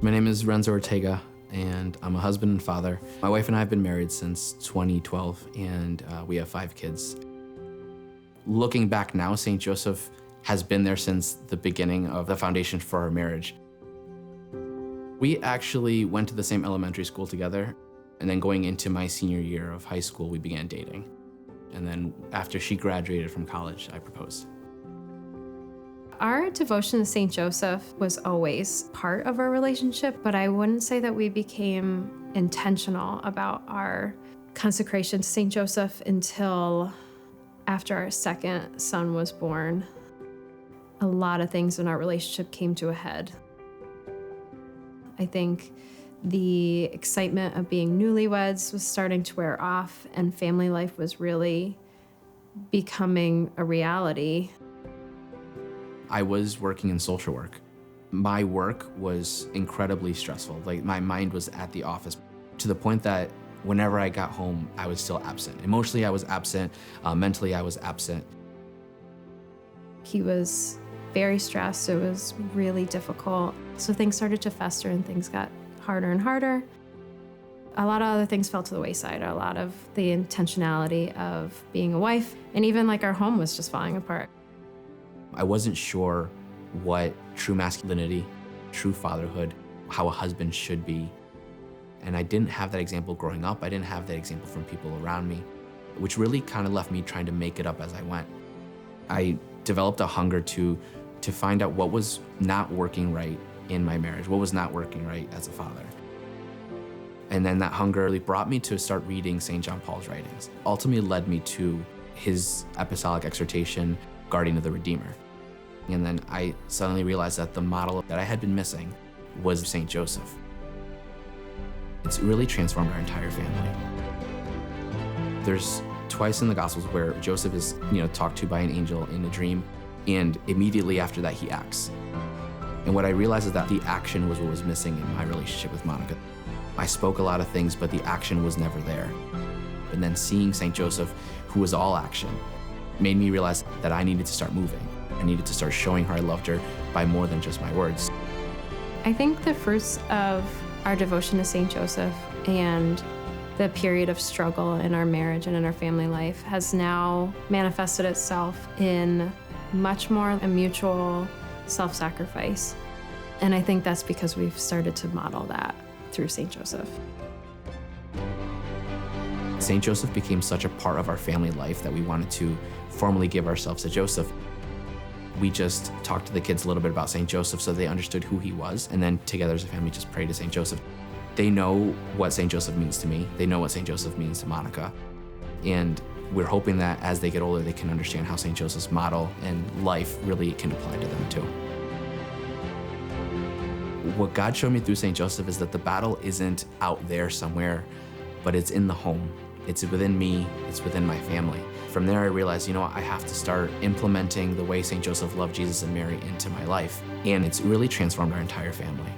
My name is Renzo and I'm a husband and father. My wife and I have been married since 2012, and we have 5 kids. Looking back now, St. Joseph has been there since the beginning of the foundation for our marriage. We actually went to the same elementary school together, and then going into my senior year of high school, we began dating. And then after she graduated from college, I proposed. Our devotion to St. Joseph was always part of our relationship, but I wouldn't say that we became intentional about our consecration to St. Joseph until after our second son was born. A lot of things in our relationship came to a head. I think the excitement of being newlyweds was starting to wear off, and family life was really becoming a reality. I was working in social work. My work was incredibly stressful. Like, my mind was at the office to the point that whenever I got home, I was still absent. Emotionally, I was absent. Mentally, I was absent. He was very stressed. It was really difficult. So things started to fester and things got harder and harder. A lot of other things fell to the wayside. A lot of the intentionality of being a wife, and even like our home was just falling apart. I wasn't sure what true masculinity, true fatherhood, how a husband should be. And I didn't have that example growing up. I didn't have that example from people around me, which really kind of left me trying to make it up as I went. I developed a hunger to find out what was not working right in my marriage, what was not working right as a father. And then that hunger really brought me to start reading St. John Paul's writings. Ultimately led me to his apostolic exhortation, Guardian of the Redeemer. And then I suddenly realized that the model that I had been missing was St. Joseph. It's really transformed our entire family. There's twice in the Gospels where Joseph is, talked to by an angel in a dream, and immediately after that he acts. And what I realized is that the action was what was missing in my relationship with Monica. I spoke a lot of things, but the action was never there. And then seeing St. Joseph, who was all action, made me realize that I needed to start moving. I needed to start showing her I loved her by more than just my words. I think the fruits of our devotion to St. Joseph and the period of struggle in our marriage and in our family life has now manifested itself in much more a mutual self-sacrifice. And I think that's because we've started to model that through St. Joseph. St. Joseph became such a part of our family life that we wanted to formally give ourselves to Joseph. We just talked to the kids a little bit about St. Joseph so they understood who he was, and then together as a family just prayed to St. Joseph. They know what St. Joseph means to me. They know what St. Joseph means to Monica. And we're hoping that as they get older, they can understand how St. Joseph's model and life really can apply to them too. What God showed me through St. Joseph is that the battle isn't out there somewhere, but it's in the home. It's within me, it's within my family. From there, I realized, I have to start implementing the way St. Joseph loved Jesus and Mary into my life. And it's really transformed our entire family.